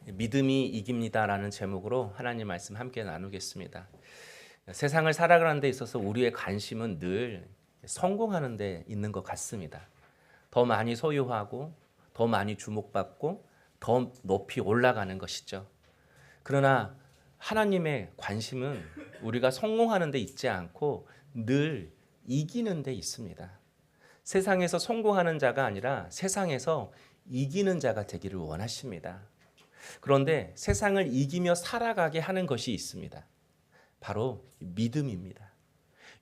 믿음이 이깁니다라는 제목으로 하나님 말씀 함께 나누겠습니다. 세상을 살아가는 데 있어서 우리의 관심은 늘 성공하는 데 있는 것 같습니다. 더 많이 소유하고 더 많이 주목받고 더 높이 올라가는 것이죠. 그러나 하나님의 관심은 우리가 성공하는 데 있지 않고 늘 이기는 데 있습니다. 세상에서 성공하는 자가 아니라 세상에서 이기는 자가 되기를 원하십니다. 그런데 세상을 이기며 살아가게 하는 것이 있습니다. 바로 믿음입니다.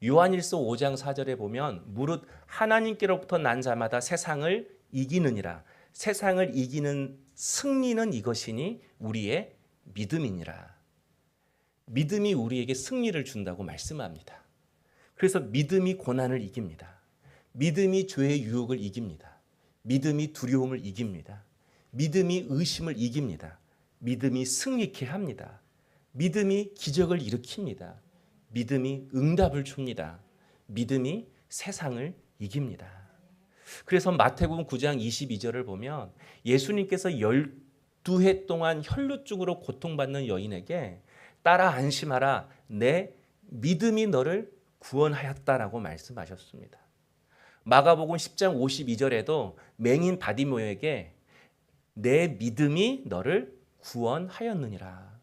요한일서 5장 4절에 보면 무릇 하나님께로부터 난 자마다 세상을 이기느니라. 세상을 이기는 승리는 이것이니 우리의 믿음이니라. 믿음이 우리에게 승리를 준다고 말씀합니다. 그래서 믿음이 고난을 이깁니다. 믿음이 죄의 유혹을 이깁니다. 믿음이 두려움을 이깁니다. 믿음이 의심을 이깁니다. 믿음이 승리케 합니다. 믿음이 기적을 일으킵니다. 믿음이 응답을 줍니다. 믿음이 세상을 이깁니다. 그래서 마태복음 9장 22절을 보면 예수님께서 12해 동안 혈루증으로 고통받는 여인에게 따라 안심하라 내 믿음이 너를 구원하였다라고 말씀하셨습니다. 마가복음 10장 52절에도 맹인 바디모에게 내 믿음이 너를 구원하였느니라.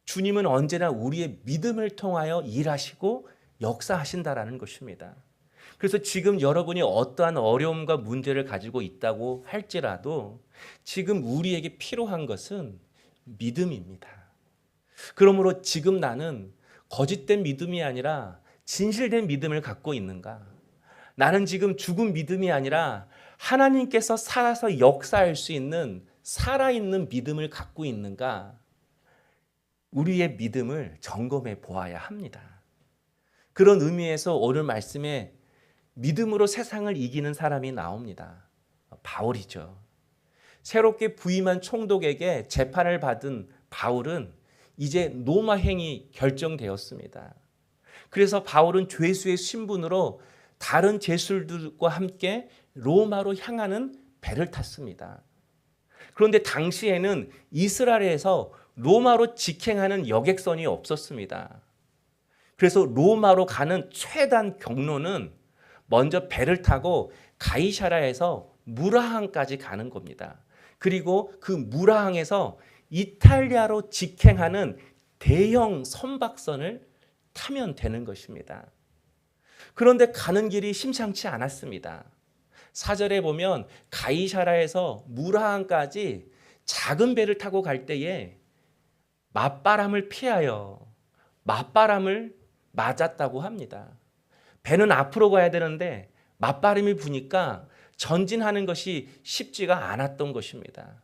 주님은 언제나 우리의 믿음을 통하여 일하시고 역사하신다라는 것입니다. 그래서 지금 여러분이 어떠한 어려움과 문제를 가지고 있다고 할지라도 지금 우리에게 필요한 것은 믿음입니다. 그러므로 지금 나는 거짓된 믿음이 아니라 진실된 믿음을 갖고 있는가? 나는 지금 죽은 믿음이 아니라 하나님께서 살아서 역사할 수 있는 살아있는 믿음을 갖고 있는가? 우리의 믿음을 점검해 보아야 합니다. 그런 의미에서 오늘 말씀에 믿음으로 세상을 이기는 사람이 나옵니다. 바울이죠. 새롭게 부임한 총독에게 재판을 받은 바울은 이제 로마행이 결정되었습니다. 그래서 바울은 죄수의 신분으로 다른 죄수들과 함께 로마로 향하는 배를 탔습니다. 그런데 당시에는 이스라엘에서 로마로 직행하는 여객선이 없었습니다. 그래서 로마로 가는 최단 경로는 먼저 배를 타고 가이사랴에서 무라항까지 가는 겁니다. 그리고 그 무라항에서 이탈리아로 직행하는 대형 선박선을 타면 되는 것입니다. 그런데 가는 길이 심상치 않았습니다. 4절에 보면 가이사랴에서 무라항까지 작은 배를 타고 갈 때에 맞바람을 피하여 맞바람을 맞았다고 합니다. 배는 앞으로 가야 되는데 맞바람이 부니까 전진하는 것이 쉽지가 않았던 것입니다.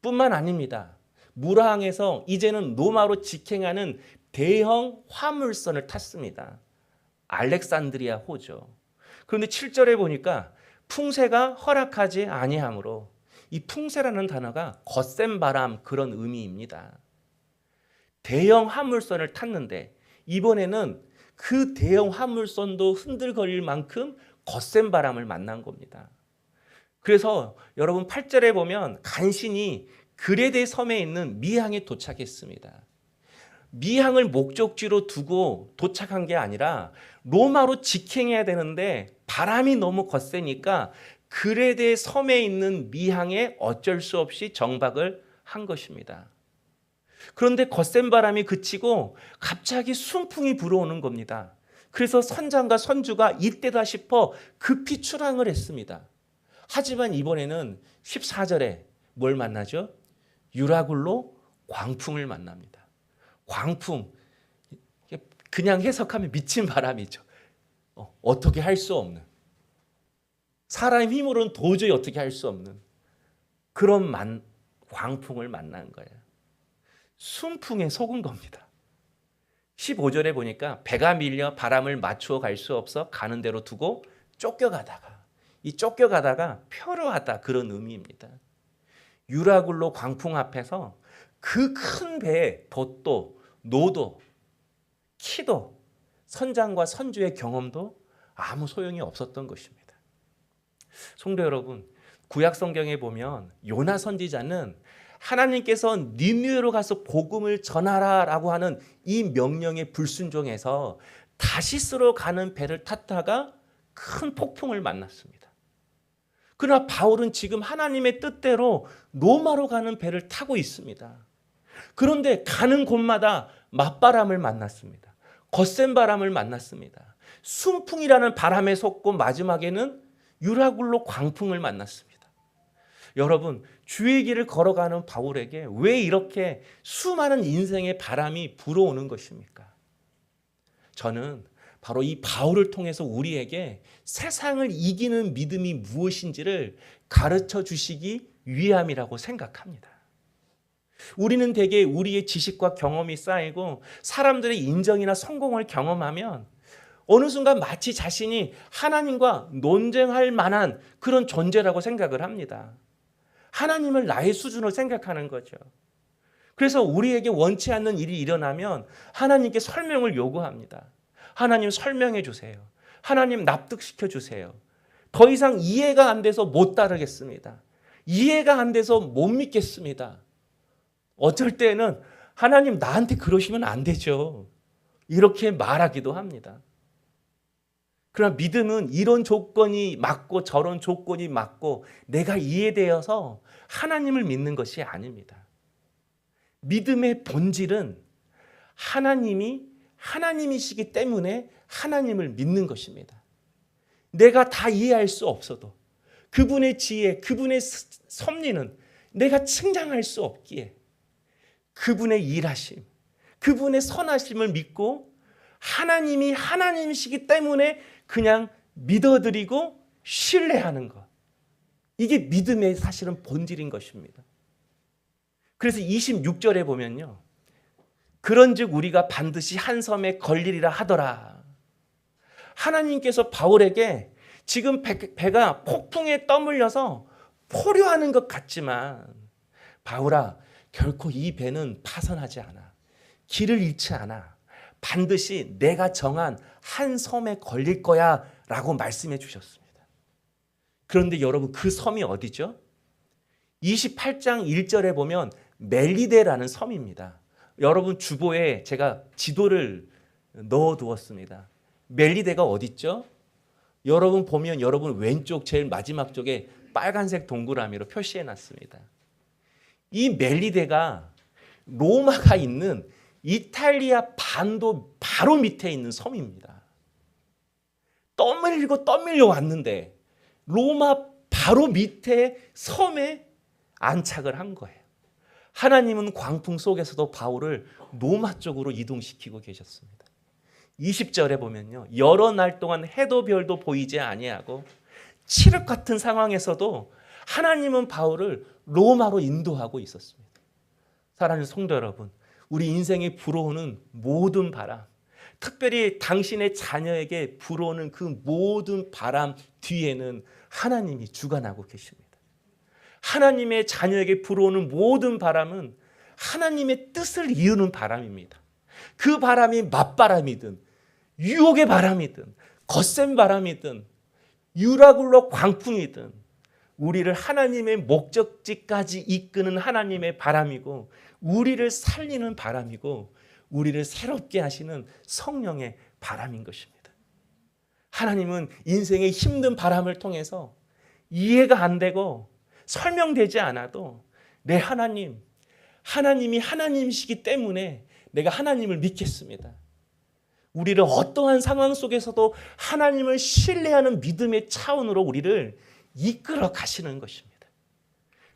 뿐만 아닙니다. 무라항에서 이제는 로마로 직행하는 대형 화물선을 탔습니다. 알렉산드리아 호죠. 그런데 7절에 보니까 풍세가 허락하지 아니하므로 이 풍세라는 단어가 거센 바람 그런 의미입니다. 대형 화물선을 탔는데 이번에는 그 대형 화물선도 흔들거릴 만큼 거센 바람을 만난 겁니다. 그래서 여러분 8절에 보면 간신히 그레데 섬에 있는 미항에 도착했습니다. 미항을 목적지로 두고 도착한 게 아니라 로마로 직행해야 되는데 바람이 너무 거세니까 그레데 섬에 있는 미항에 어쩔 수 없이 정박을 한 것입니다. 그런데 거센 바람이 그치고 갑자기 순풍이 불어오는 겁니다. 그래서 선장과 선주가 이때다 싶어 급히 출항을 했습니다. 하지만 이번에는 14절에 뭘 만나죠? 유라굴로 광풍을 만납니다. 광풍, 그냥 해석하면 미친 바람이죠. 어떻게 할 수 없는, 사람의 힘으로는 도저히 어떻게 할 수 없는 그런 광풍을 만난 거예요. 순풍에 속은 겁니다. 15절에 보니까 배가 밀려 바람을 맞추어 갈 수 없어 가는 대로 두고 쫓겨가다가, 이 쫓겨가다가 표류하다 그런 의미입니다. 유라굴로 광풍 앞에서 그 큰 배의 돛도 노도 키도 선장과 선주의 경험도 아무 소용이 없었던 것입니다. 성도 여러분, 구약 성경에 보면 요나 선지자는 하나님께서 니느웨로 가서 복음을 전하라라고 하는 이 명령에 불순종해서 다시스로 가는 배를 탔다가 큰 폭풍을 만났습니다. 그러나 바울은 지금 하나님의 뜻대로 로마로 가는 배를 타고 있습니다. 그런데 가는 곳마다 맞바람을 만났습니다. 거센 바람을 만났습니다. 순풍이라는 바람에 속고 마지막에는 유라굴로 광풍을 만났습니다. 여러분, 주의 길을 걸어가는 바울에게 왜 이렇게 수많은 인생의 바람이 불어오는 것입니까? 저는 바로 이 바울을 통해서 우리에게 세상을 이기는 믿음이 무엇인지를 가르쳐 주시기 위함이라고 생각합니다. 우리는 대개 우리의 지식과 경험이 쌓이고 사람들의 인정이나 성공을 경험하면 어느 순간 마치 자신이 하나님과 논쟁할 만한 그런 존재라고 생각을 합니다. 하나님을 나의 수준으로 생각하는 거죠. 그래서 우리에게 원치 않는 일이 일어나면 하나님께 설명을 요구합니다. 하나님 설명해 주세요. 하나님 납득시켜 주세요. 더 이상 이해가 안 돼서 못 따르겠습니다. 이해가 안 돼서 못 믿겠습니다. 어쩔 때는 하나님 나한테 그러시면 안 되죠. 이렇게 말하기도 합니다. 그러나 믿음은 이런 조건이 맞고 저런 조건이 맞고 내가 이해되어서 하나님을 믿는 것이 아닙니다. 믿음의 본질은 하나님이시기 때문에 하나님을 믿는 것입니다. 내가 다 이해할 수 없어도 그분의 지혜, 그분의 섭리는 내가 측량할 수 없기에 그분의 일하심, 그분의 선하심을 믿고 하나님이 하나님이시기 때문에 그냥 믿어드리고 신뢰하는 것. 이게 믿음의 사실은 본질인 것입니다. 그래서 26절에 보면요. 그런즉 우리가 반드시 한 섬에 걸리리라 하더라. 하나님께서 바울에게 지금 배가 폭풍에 떠밀려서 포류하는 것 같지만 바울아, 결코 이 배는 파선하지 않아. 길을 잃지 않아. 반드시 내가 정한 한 섬에 걸릴 거야 라고 말씀해 주셨습니다. 그런데 여러분 그 섬이 어디죠? 28장 1절에 보면 멜리데라는 섬입니다. 여러분 주보에 제가 지도를 넣어두었습니다. 멜리데가 어디 있죠? 여러분 보면 여러분 왼쪽 제일 마지막 쪽에 빨간색 동그라미로 표시해 놨습니다. 이 멜리데가 로마가 있는 이탈리아 반도 바로 밑에 있는 섬입니다. 떠밀려 왔는데 로마 바로 밑에 섬에 안착을 한 거예요. 하나님은 광풍 속에서도 바울을 로마 쪽으로 이동시키고 계셨습니다. 20절에 보면요. 여러 날 동안 해도 별도 보이지 아니하고 칠흑 같은 상황에서도 하나님은 바울을 로마로 인도하고 있었습니다. 사랑하는 성도 여러분, 우리 인생에 불어오는 모든 바람, 특별히 당신의 자녀에게 불어오는 그 모든 바람 뒤에는 하나님이 주관하고 계십니다. 하나님의 자녀에게 불어오는 모든 바람은 하나님의 뜻을 이루는 바람입니다. 그 바람이 맞바람이든 유혹의 바람이든 거센 바람이든 유라굴로 광풍이든 우리를 하나님의 목적지까지 이끄는 하나님의 바람이고 우리를 살리는 바람이고 우리를 새롭게 하시는 성령의 바람인 것입니다. 하나님은 인생의 힘든 바람을 통해서 이해가 안 되고 설명되지 않아도 내 하나님이 하나님이시기 때문에 내가 하나님을 믿겠습니다. 우리를 어떠한 상황 속에서도 하나님을 신뢰하는 믿음의 차원으로 우리를 이끌어 가시는 것입니다.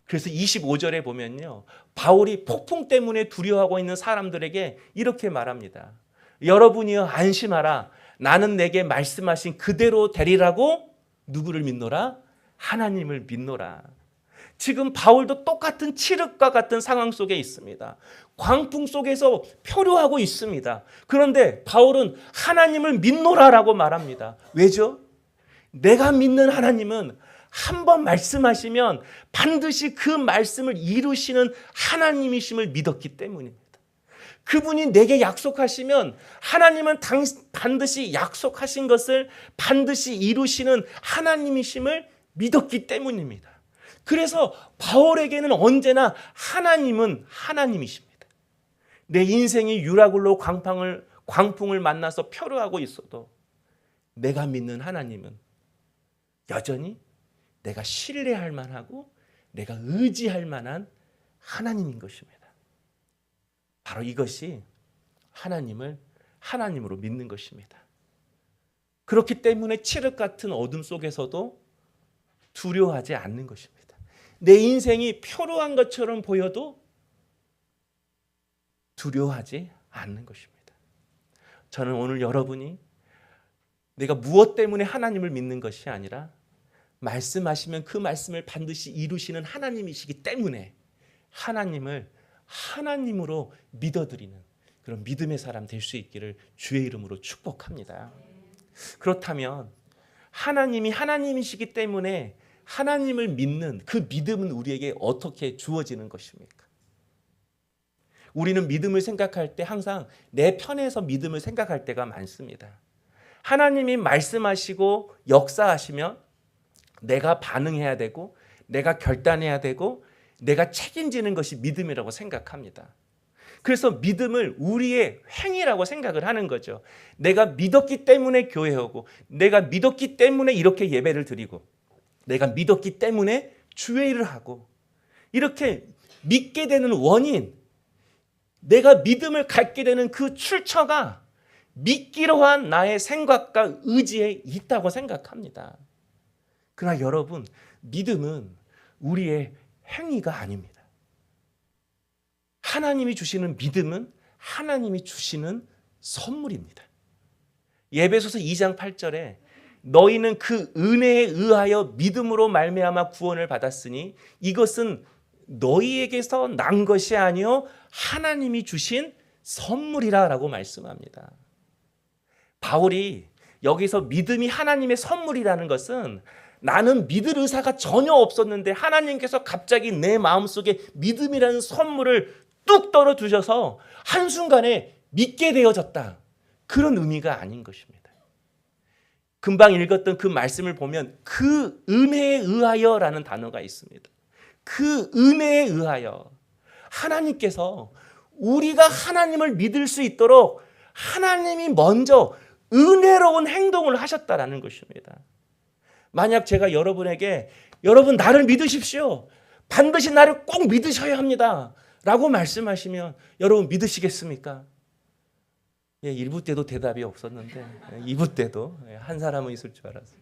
그래서 25절에 보면요. 바울이 폭풍 때문에 두려워하고 있는 사람들에게 이렇게 말합니다. 여러분이여 안심하라. 나는 내게 말씀하신 그대로 되리라고 누구를 믿노라? 하나님을 믿노라. 지금 바울도 똑같은 칠흑과 같은 상황 속에 있습니다. 광풍 속에서 표류하고 있습니다. 그런데 바울은 하나님을 믿노라라고 말합니다. 왜죠? 내가 믿는 하나님은 한 번 말씀하시면 반드시 그 말씀을 이루시는 하나님이심을 믿었기 때문입니다. 그분이 내게 약속하시면 하나님은 반드시 약속하신 것을 반드시 이루시는 하나님이심을 믿었기 때문입니다. 그래서 바울에게는 언제나 하나님은 하나님이십니다. 내 인생이 유라굴로 광풍을 만나서 표류하고 있어도 내가 믿는 하나님은 여전히 내가 신뢰할 만하고 내가 의지할 만한 하나님인 것입니다. 바로 이것이 하나님을 하나님으로 믿는 것입니다. 그렇기 때문에 칠흑 같은 어둠 속에서도 두려워하지 않는 것입니다. 내 인생이 표로한 것처럼 보여도 두려워하지 않는 것입니다. 저는 오늘 여러분이 내가 무엇 때문에 하나님을 믿는 것이 아니라 말씀하시면 그 말씀을 반드시 이루시는 하나님이시기 때문에 하나님을 하나님으로 믿어드리는 그런 믿음의 사람 될 수 있기를 주의 이름으로 축복합니다. 그렇다면 하나님이 하나님이시기 때문에 하나님을 믿는 그 믿음은 우리에게 어떻게 주어지는 것입니까? 우리는 믿음을 생각할 때 항상 내 편에서 믿음을 생각할 때가 많습니다. 하나님이 말씀하시고 역사하시면 내가 반응해야 되고 내가 결단해야 되고 내가 책임지는 것이 믿음이라고 생각합니다. 그래서 믿음을 우리의 행위라고 생각을 하는 거죠. 내가 믿었기 때문에 교회 오고 내가 믿었기 때문에 이렇게 예배를 드리고 내가 믿었기 때문에 주의 일을 하고 이렇게 믿게 되는 원인, 내가 믿음을 갖게 되는 그 출처가 믿기로 한 나의 생각과 의지에 있다고 생각합니다. 그러나 여러분, 믿음은 우리의 행위가 아닙니다. 하나님이 주시는 믿음은 하나님이 주시는 선물입니다. 에베소서 2장 8절에 너희는 그 은혜에 의하여 믿음으로 말미암아 구원을 받았으니 이것은 너희에게서 난 것이 아니요 하나님이 주신 선물이라라고 말씀합니다. 바울이 여기서 믿음이 하나님의 선물이라는 것은 나는 믿을 의사가 전혀 없었는데 하나님께서 갑자기 내 마음속에 믿음이라는 선물을 뚝 떨어주셔서 한순간에 믿게 되어졌다. 그런 의미가 아닌 것입니다. 금방 읽었던 그 말씀을 보면 그 은혜에 의하여라는 단어가 있습니다. 그 은혜에 의하여 하나님께서 우리가 하나님을 믿을 수 있도록 하나님이 먼저 은혜로운 행동을 하셨다라는 것입니다. 만약 제가 여러분에게 여러분 나를 믿으십시오. 반드시 나를 꼭 믿으셔야 합니다. 라고 말씀하시면 여러분 믿으시겠습니까? 예, 1부 때도 대답이 없었는데 2부 때도 한 사람은 있을 줄 알았어요.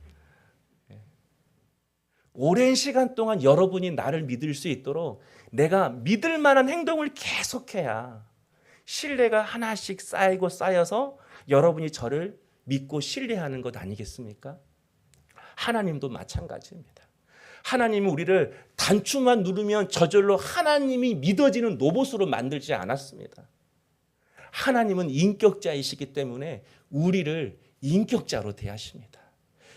오랜 시간 동안 여러분이 나를 믿을 수 있도록 내가 믿을 만한 행동을 계속해야 신뢰가 하나씩 쌓이고 쌓여서 여러분이 저를 믿고 신뢰하는 것 아니겠습니까? 하나님도 마찬가지입니다. 하나님은 우리를 단추만 누르면 저절로 하나님이 믿어지는 로봇으로 만들지 않았습니다. 하나님은 인격자이시기 때문에 우리를 인격자로 대하십니다.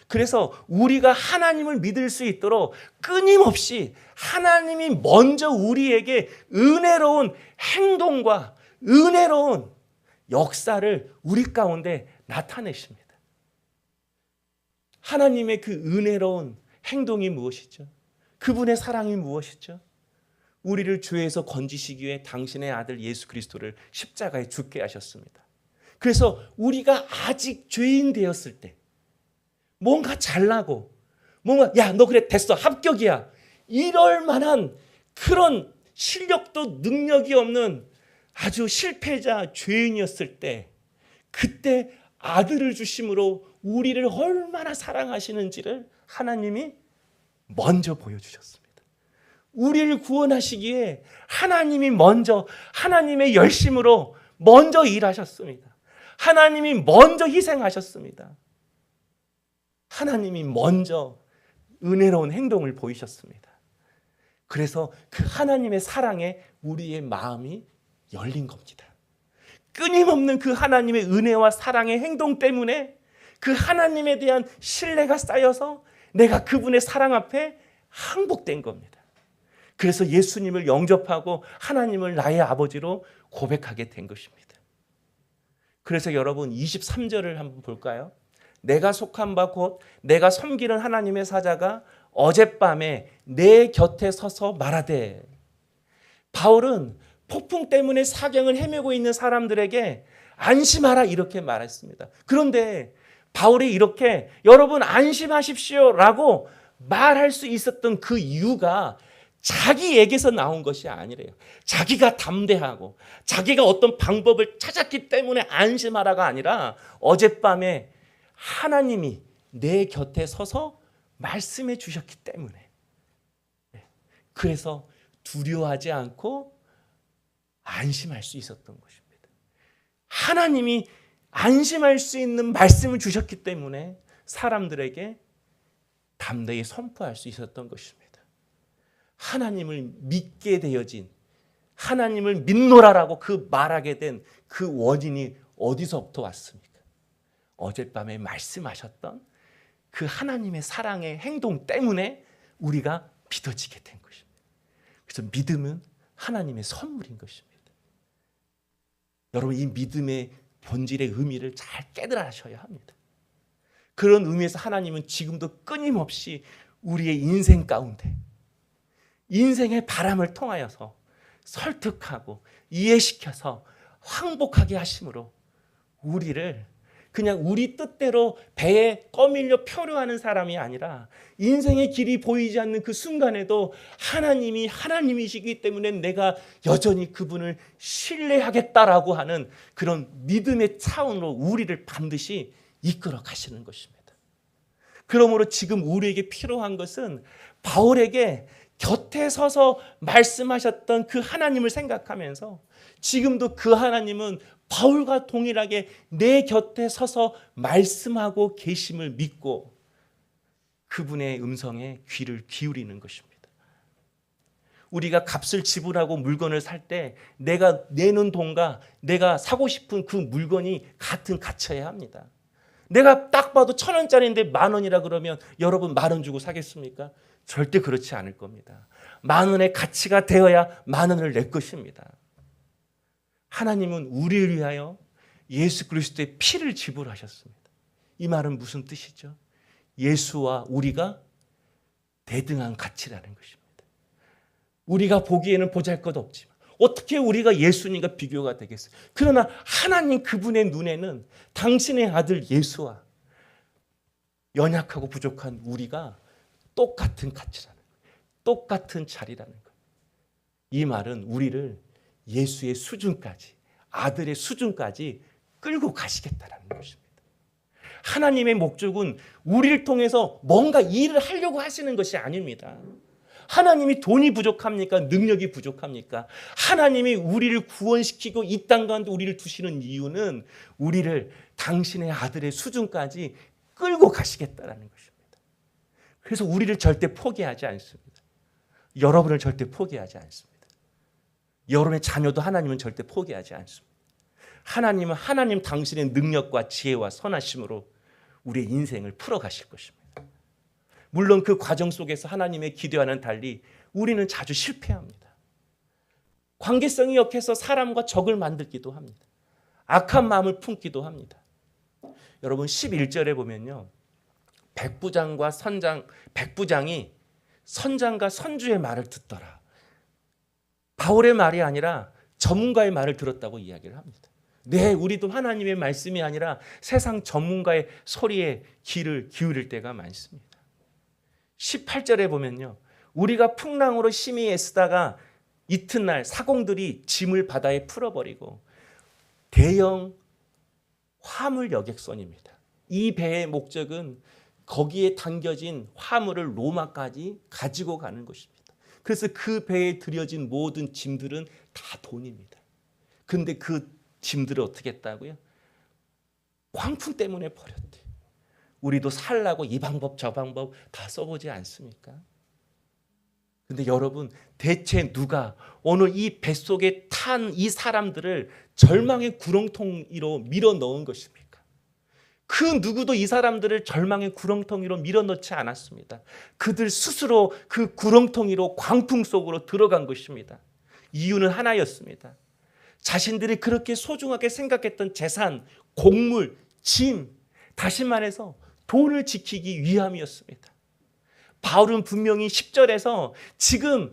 그래서 우리가 하나님을 믿을 수 있도록 끊임없이 하나님이 먼저 우리에게 은혜로운 행동과 은혜로운 역사를 우리 가운데 나타내십니다. 하나님의 그 은혜로운 행동이 무엇이죠? 그분의 사랑이 무엇이죠? 우리를 죄에서 건지시기 위해 당신의 아들 예수 그리스도를 십자가에 죽게 하셨습니다. 그래서 우리가 아직 죄인 되었을 때 뭔가 잘나고 뭔가 야 너 그래 됐어 합격이야 이럴 만한 그런 실력도 능력이 없는 아주 실패자 죄인이었을 때 그때 아들을 주심으로 우리를 얼마나 사랑하시는지를 하나님이 먼저 보여주셨습니다. 우리를 구원하시기에 하나님이 먼저 하나님의 열심으로 먼저 일하셨습니다. 하나님이 먼저 희생하셨습니다. 하나님이 먼저 은혜로운 행동을 보이셨습니다. 그래서 그 하나님의 사랑에 우리의 마음이 열린 겁니다. 끊임없는 그 하나님의 은혜와 사랑의 행동 때문에 그 하나님에 대한 신뢰가 쌓여서 내가 그분의 사랑 앞에 항복된 겁니다. 그래서 예수님을 영접하고 하나님을 나의 아버지로 고백하게 된 것입니다. 그래서 여러분 23절을 한번 볼까요? 내가 속한 바 곧 내가 섬기는 하나님의 사자가 어젯밤에 내 곁에 서서 말하되. 바울은 폭풍 때문에 사경을 헤매고 있는 사람들에게 안심하라 이렇게 말했습니다. 그런데 바울이 이렇게 여러분 안심하십시오라고 말할 수 있었던 그 이유가 자기에게서 나온 것이 아니래요. 자기가 담대하고 자기가 어떤 방법을 찾았기 때문에 안심하라가 아니라 어젯밤에 하나님이 내 곁에 서서 말씀해 주셨기 때문에, 그래서 두려워하지 않고 안심할 수 있었던 것입니다. 하나님이 안심할 수 있는 말씀을 주셨기 때문에 사람들에게 담대히 선포할 수 있었던 것입니다. 하나님을 믿게 되어진, 하나님을 믿노라라고 그 말하게 된 그 원인이 어디서부터 왔습니까? 어젯밤에 말씀하셨던 그 하나님의 사랑의 행동 때문에 우리가 믿어지게 된 것입니다. 그래서 믿음은 하나님의 선물인 것입니다. 여러분, 이 믿음의 본질의 의미를 잘 깨달으셔야 합니다. 그런 의미에서 하나님은 지금도 끊임없이 우리의 인생 가운데 인생의 바람을 통하여서 설득하고 이해시켜서 항복하게 하심으로 우리를 그냥 우리 뜻대로 배에 떠밀려 표류하는 사람이 아니라 인생의 길이 보이지 않는 그 순간에도 하나님이 하나님이시기 때문에 내가 여전히 그분을 신뢰하겠다라고 하는 그런 믿음의 차원으로 우리를 반드시 이끌어 가시는 것입니다. 그러므로 지금 우리에게 필요한 것은 바울에게 곁에 서서 말씀하셨던 그 하나님을 생각하면서 지금도 그 하나님은 바울과 동일하게 내 곁에 서서 말씀하고 계심을 믿고 그분의 음성에 귀를 기울이는 것입니다. 우리가 값을 지불하고 물건을 살 때 내가 내는 돈과 내가 사고 싶은 그 물건이 같은 가치여야 합니다. 내가 딱 봐도 1,000원짜리인데 10,000원이라 그러면 여러분 10,000원 주고 사겠습니까? 절대 그렇지 않을 겁니다. 10,000원의 가치가 되어야 10,000원을 낼 것입니다. 하나님은 우리를 위하여 예수 그리스도의 피를 지불하셨습니다. 이 말은 무슨 뜻이죠? 예수와 우리가 대등한 가치라는 것입니다. 우리가 보기에는 보잘것없지만 어떻게 우리가 예수님과 비교가 되겠어요? 그러나 하나님 그분의 눈에는 당신의 아들 예수와 연약하고 부족한 우리가 똑같은 가치라는 거예요. 똑같은 자리라는 거예요. 이 말은 우리를 예수의 수준까지, 아들의 수준까지 끌고 가시겠다라는 것입니다. 하나님의 목적은 우리를 통해서 뭔가 일을 하려고 하시는 것이 아닙니다. 하나님이 돈이 부족합니까? 능력이 부족합니까? 하나님이 우리를 구원시키고 이 땅 가운데 우리를 두시는 이유는 우리를 당신의 아들의 수준까지 끌고 가시겠다라는 것입니다. 그래서 우리를 절대 포기하지 않습니다. 여러분을 절대 포기하지 않습니다. 여러분의 자녀도 하나님은 절대 포기하지 않습니다. 하나님은 하나님 당신의 능력과 지혜와 선하심으로 우리의 인생을 풀어가실 것입니다. 물론 그 과정 속에서 하나님의 기대와는 달리 우리는 자주 실패합니다. 관계성이 역해서 사람과 적을 만들기도 합니다. 악한 마음을 품기도 합니다. 여러분 11절에 보면요, 백부장이 선장과 선주의 말을 듣더라. 바울의 말이 아니라 전문가의 말을 들었다고 이야기를 합니다. 네, 우리도 하나님의 말씀이 아니라 세상 전문가의 소리에 귀를 기울일 때가 많습니다. 18절에 보면요, 우리가 풍랑으로 심히 애쓰다가 이튿날 사공들이 짐을 바다에 풀어버리고 대형 화물 여객선입니다. 이 배의 목적은 거기에 담겨진 화물을 로마까지 가지고 가는 것입니다. 그래서 그 배에 들여진 모든 짐들은 다 돈입니다. 그런데 그 짐들을 어떻게 했다고요? 광풍 때문에 버렸대요. 우리도 살라고 이 방법 저 방법 다 써보지 않습니까? 근데 여러분, 대체 누가 오늘 이 뱃속에 탄 이 사람들을 절망의 구렁텅이로 밀어 넣은 것입니까? 그 누구도 이 사람들을 절망의 구렁텅이로 밀어 넣지 않았습니다. 그들 스스로 그 구렁텅이로 광풍 속으로 들어간 것입니다. 이유는 하나였습니다. 자신들이 그렇게 소중하게 생각했던 재산, 곡물, 짐, 다시 말해서 돈을 지키기 위함이었습니다. 바울은 분명히 10절에서 지금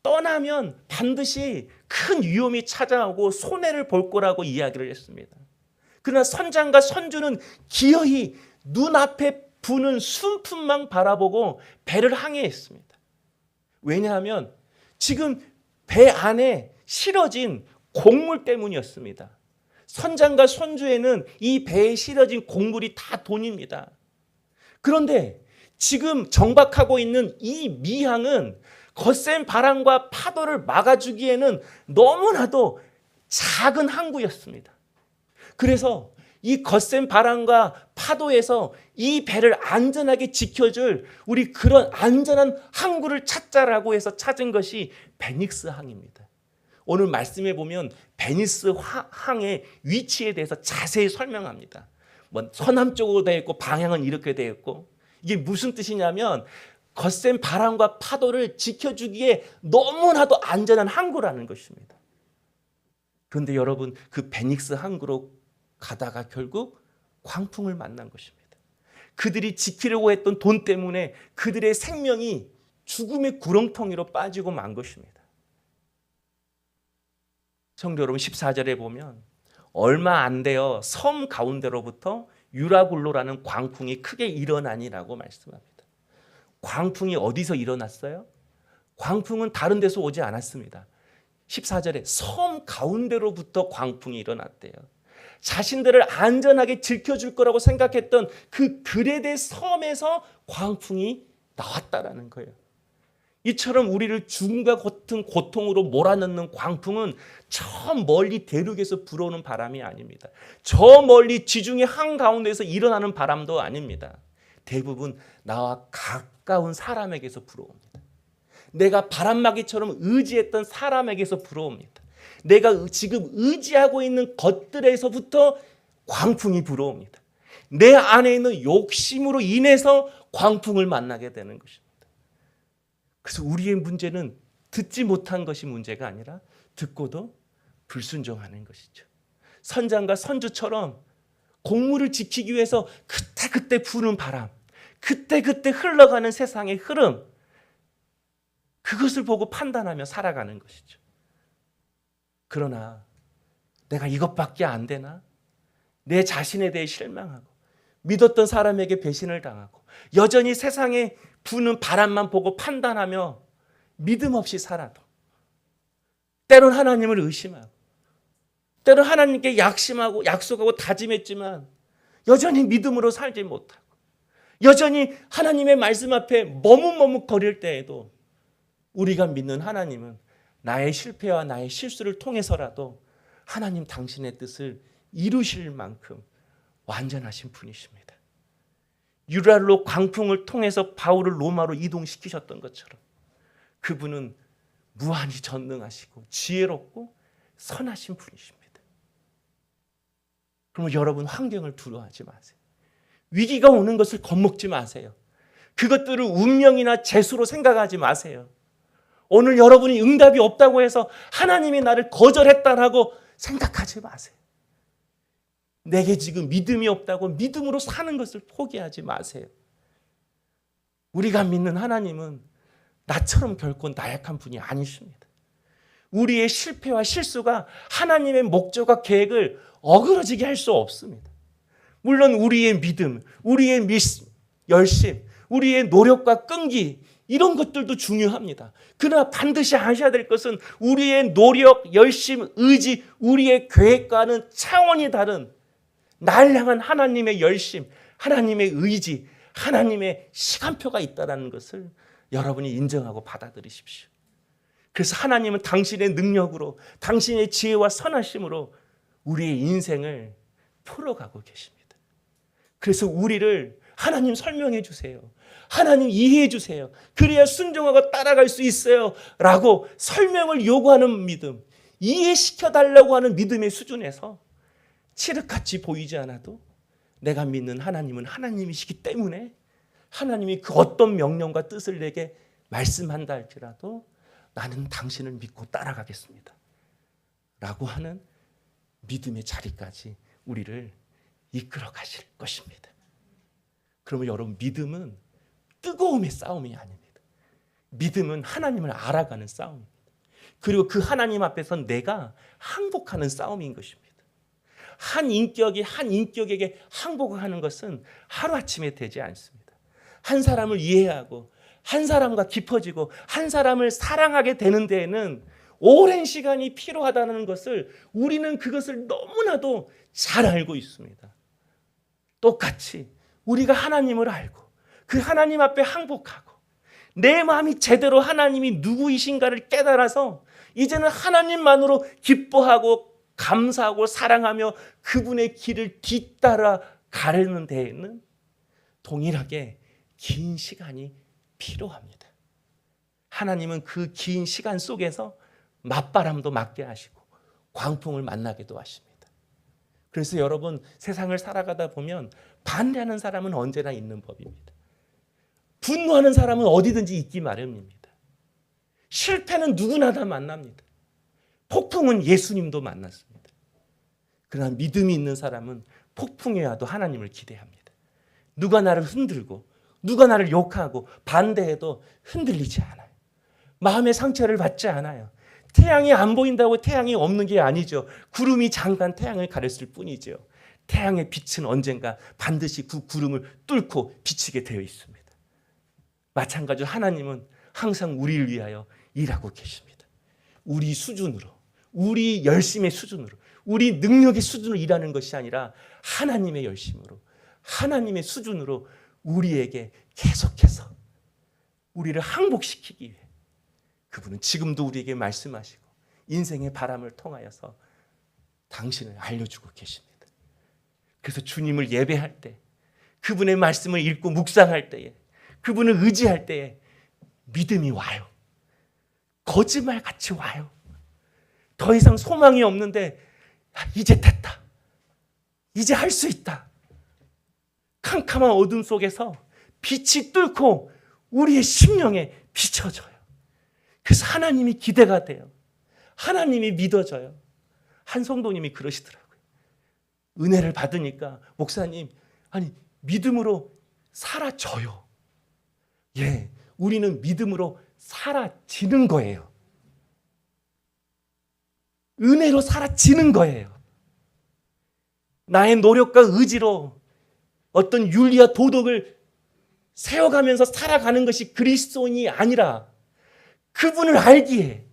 떠나면 반드시 큰 위험이 찾아오고 손해를 볼 거라고 이야기를 했습니다. 그러나 선장과 선주는 기어이 눈앞에 부는 순풍만 바라보고 배를 항해했습니다. 왜냐하면 지금 배 안에 실어진 곡물 때문이었습니다. 선장과 선주에는 이 배에 실어진 곡물이 다 돈입니다. 그런데 지금 정박하고 있는 이 미항은 거센 바람과 파도를 막아주기에는 너무나도 작은 항구였습니다. 그래서 이 거센 바람과 파도에서 이 배를 안전하게 지켜줄 우리 그런 안전한 항구를 찾자라고 해서 찾은 것이 베닉스 항입니다. 오늘 말씀해 보면 베니스 항의 위치에 대해서 자세히 설명합니다. 뭐 서남쪽으로 되어 있고 방향은 이렇게 되어 있고, 이게 무슨 뜻이냐면 거센 바람과 파도를 지켜주기에 너무나도 안전한 항구라는 것입니다. 그런데 여러분, 그 베닉스 항구로 가다가 결국 광풍을 만난 것입니다. 그들이 지키려고 했던 돈 때문에 그들의 생명이 죽음의 구렁텅이로 빠지고 만 것입니다. 성도 여러분, 14절에 보면 얼마 안 되어 섬 가운데로부터 유라굴로라는 광풍이 크게 일어나니라고 말씀합니다. 광풍이 어디서 일어났어요? 광풍은 다른 데서 오지 않았습니다. 14절에 섬 가운데로부터 광풍이 일어났대요. 자신들을 안전하게 지켜줄 거라고 생각했던 그 그레데 섬에서 광풍이 나왔다라는 거예요. 이처럼 우리를 죽음과 같은 고통으로 몰아넣는 광풍은 저 멀리 대륙에서 불어오는 바람이 아닙니다. 저 멀리 지중해 한가운데에서 일어나는 바람도 아닙니다. 대부분 나와 가까운 사람에게서 불어옵니다. 내가 바람막이처럼 의지했던 사람에게서 불어옵니다. 내가 지금 의지하고 있는 것들에서부터 광풍이 불어옵니다. 내 안에 있는 욕심으로 인해서 광풍을 만나게 되는 것입니다. 그래서 우리의 문제는 듣지 못한 것이 문제가 아니라 듣고도 불순종하는 것이죠. 선장과 선주처럼 곡물을 지키기 위해서 그때그때 부는 바람, 그때그때 흘러가는 세상의 흐름, 그것을 보고 판단하며 살아가는 것이죠. 그러나 내가 이것밖에 안 되나? 내 자신에 대해 실망하고 믿었던 사람에게 배신을 당하고 여전히 세상에 부는 바람만 보고 판단하며 믿음 없이 살아도, 때론 하나님을 의심하고 때론 하나님께 약속하고 다짐했지만 여전히 믿음으로 살지 못하고 여전히 하나님의 말씀 앞에 머뭇머뭇거릴 때에도 우리가 믿는 하나님은 나의 실패와 나의 실수를 통해서라도 하나님 당신의 뜻을 이루실 만큼 완전하신 분이십니다. 유랄로 광풍을 통해서 바울을 로마로 이동시키셨던 것처럼 그분은 무한히 전능하시고 지혜롭고 선하신 분이십니다. 그러면 여러분, 환경을 두려워하지 마세요. 위기가 오는 것을 겁먹지 마세요. 그것들을 운명이나 재수로 생각하지 마세요. 오늘 여러분이 응답이 없다고 해서 하나님이 나를 거절했다라고 생각하지 마세요. 내게 지금 믿음이 없다고 믿음으로 사는 것을 포기하지 마세요. 우리가 믿는 하나님은 나처럼 결코 나약한 분이 아니십니다. 우리의 실패와 실수가 하나님의 목적과 계획을 어그러지게 할 수 없습니다. 물론 우리의 믿음, 우리의 열심, 우리의 노력과 끈기, 이런 것들도 중요합니다. 그러나 반드시 아셔야 될 것은 우리의 노력, 열심, 의지, 우리의 계획과는 차원이 다른 날 향한 하나님의 열심, 하나님의 의지, 하나님의 시간표가 있다는 것을 여러분이 인정하고 받아들이십시오. 그래서 하나님은 당신의 능력으로, 당신의 지혜와 선하심으로 우리의 인생을 풀어가고 계십니다. 그래서 우리를 하나님 설명해 주세요. 하나님 이해해 주세요. 그래야 순종하고 따라갈 수 있어요. 라고 설명을 요구하는 믿음, 이해시켜달라고 하는 믿음의 수준에서 칠흑같이 보이지 않아도 내가 믿는 하나님은 하나님이시기 때문에 하나님이 그 어떤 명령과 뜻을 내게 말씀한다 할지라도 나는 당신을 믿고 따라가겠습니다. 라고 하는 믿음의 자리까지 우리를 이끌어 가실 것입니다. 그러면 여러분, 믿음은 뜨거움의 싸움이 아닙니다. 믿음은 하나님을 알아가는 싸움입니다. 그리고 그 하나님 앞에서 내가 항복하는 싸움인 것입니다. 한 인격이 한 인격에게 항복하는 것은 하루아침에 되지 않습니다. 한 사람을 이해하고 한 사람과 깊어지고 한 사람을 사랑하게 되는 데에는 오랜 시간이 필요하다는 것을 우리는 그것을 너무나도 잘 알고 있습니다. 똑같이 우리가 하나님을 알고 그 하나님 앞에 항복하고 내 마음이 제대로 하나님이 누구이신가를 깨달아서 이제는 하나님만으로 기뻐하고 감사하고 사랑하며 그분의 길을 뒤따라 가려는 데에는 동일하게 긴 시간이 필요합니다. 하나님은 그 긴 시간 속에서 맞바람도 맞게 하시고 광풍을 만나게도 하십니다. 그래서 여러분, 세상을 살아가다 보면 반대하는 사람은 언제나 있는 법입니다. 분노하는 사람은 어디든지 있기 마련입니다. 실패는 누구나 다 만납니다. 폭풍은 예수님도 만났습니다. 그러나 믿음이 있는 사람은 폭풍에 와도 하나님을 기대합니다. 누가 나를 흔들고 누가 나를 욕하고 반대해도 흔들리지 않아요. 마음의 상처를 받지 않아요. 태양이 안 보인다고 태양이 없는 게 아니죠. 구름이 잠깐 태양을 가렸을 뿐이죠. 태양의 빛은 언젠가 반드시 그 구름을 뚫고 비치게 되어 있습니다. 마찬가지로 하나님은 항상 우리를 위하여 일하고 계십니다. 우리 수준으로, 우리 열심의 수준으로, 우리 능력의 수준으로 일하는 것이 아니라 하나님의 열심으로, 하나님의 수준으로 우리에게 계속해서 우리를 항복시키기 위해 그분은 지금도 우리에게 말씀하시고 인생의 바람을 통하여서 당신을 알려주고 계십니다. 그래서 주님을 예배할 때, 그분의 말씀을 읽고 묵상할 때에, 그분을 의지할 때에 믿음이 와요. 거짓말같이 와요. 더 이상 소망이 없는데 이제 됐다. 이제 할 수 있다. 캄캄한 어둠 속에서 빛이 뚫고 우리의 심령에 비춰져요. 그래서 하나님이 기대가 돼요. 하나님이 믿어져요. 한 성도님이 그러시더라고요. 은혜를 받으니까 목사님, 아니 믿음으로 사라져요. 예, 우리는 믿음으로 사라지는 거예요. 은혜로 사라지는 거예요. 나의 노력과 의지로 어떤 윤리와 도덕을 세워가면서 살아가는 것이 그리스도인이 아니라 그분을 알기에,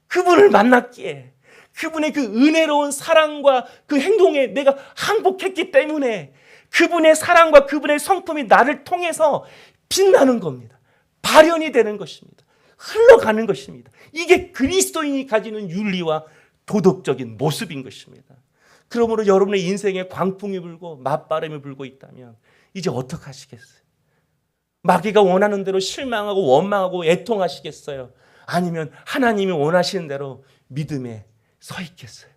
그분을 만났기에, 그분의 그 은혜로운 사랑과 그 행동에 내가 항복했기 때문에 그분의 사랑과 그분의 성품이 나를 통해서 빛나는 겁니다. 발현이 되는 것입니다. 흘러가는 것입니다. 이게 그리스도인이 가지는 윤리와 도덕적인 모습인 것입니다. 그러므로 여러분의 인생에 광풍이 불고 맞바람이 불고 있다면 이제 어떡하시겠어요? 마귀가 원하는 대로 실망하고 원망하고 애통하시겠어요? 아니면 하나님이 원하시는 대로 믿음에 서 있겠어요?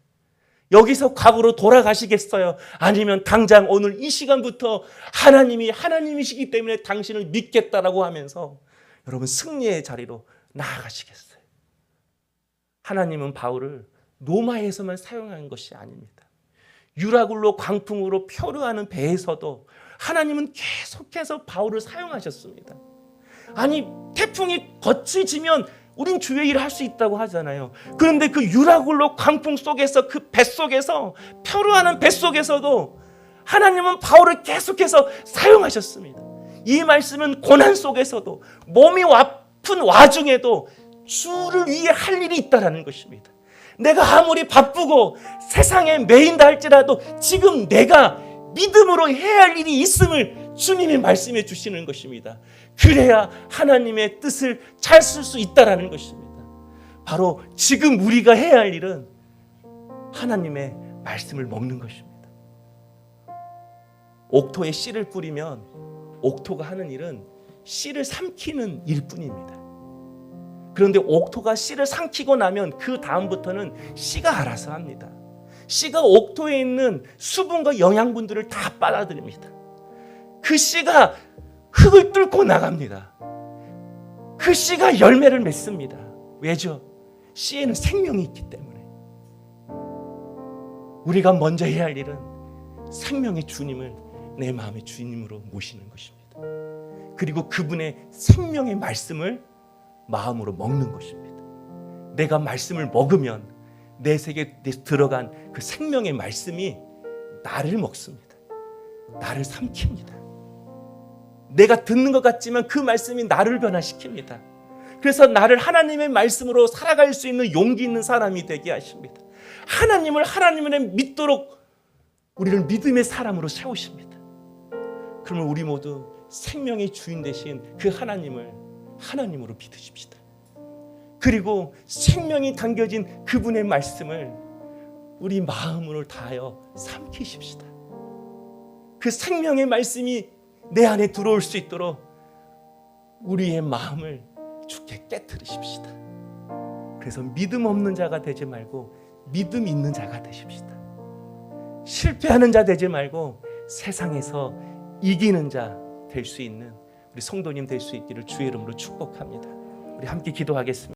여기서 과거로 돌아가시겠어요? 아니면 당장 오늘 이 시간부터 하나님이 하나님이시기 때문에 당신을 믿겠다라고 하면서 여러분 승리의 자리로 나아가시겠어요? 하나님은 바울을 로마에서만 사용한 것이 아닙니다. 유라굴로 광풍으로 표류하는 배에서도 하나님은 계속해서 바울을 사용하셨습니다. 아니 태풍이 거칠지면 우린 주의 일을 할 수 있다고 하잖아요. 그런데 그 유라굴로 광풍 속에서 그 뱃속에서 표류하는 뱃속에서도 하나님은 바울을 계속해서 사용하셨습니다. 이 말씀은 고난 속에서도 몸이 아픈 와중에도 주를 위해 할 일이 있다는 것입니다. 내가 아무리 바쁘고 세상에 매인다 할지라도 지금 내가 믿음으로 해야 할 일이 있음을 주님이 말씀해 주시는 것입니다. 그래야 하나님의 뜻을 잘 쓸 수 있다는 것입니다. 바로 지금 우리가 해야 할 일은 하나님의 말씀을 먹는 것입니다. 옥토에 씨를 뿌리면 옥토가 하는 일은 씨를 삼키는 일뿐입니다. 그런데 옥토가 씨를 삼키고 나면 그 다음부터는 씨가 알아서 합니다. 씨가 옥토에 있는 수분과 영양분들을 다 빨아들입니다. 그 씨가 흙을 뚫고 나갑니다. 그 씨가 열매를 맺습니다. 왜죠? 씨에는 생명이 있기 때문에. 우리가 먼저 해야 할 일은 생명의 주님을 내 마음의 주님으로 모시는 것입니다. 그리고 그분의 생명의 말씀을 마음으로 먹는 것입니다. 내가 말씀을 먹으면 내 세계에 들어간 그 생명의 말씀이 나를 먹습니다. 나를 삼킵니다. 내가 듣는 것 같지만 그 말씀이 나를 변화시킵니다. 그래서 나를 하나님의 말씀으로 살아갈 수 있는 용기 있는 사람이 되게 하십니다. 하나님을 하나님을 믿도록 우리를 믿음의 사람으로 세우십니다. 그러면 우리 모두 생명의 주인 되신 그 하나님을 하나님으로 믿으십시다. 그리고 생명이 담겨진 그분의 말씀을 우리 마음으로 다하여 삼키십시다. 그 생명의 말씀이 내 안에 들어올 수 있도록 우리의 마음을 주께 깨트리십시다. 그래서 믿음 없는 자가 되지 말고 믿음 있는 자가 되십시다. 실패하는 자 되지 말고 세상에서 이기는 자 될 수 있는 우리 성도님 될 수 있기를 주의 이름으로 축복합니다. 우리 함께 기도하겠습니다.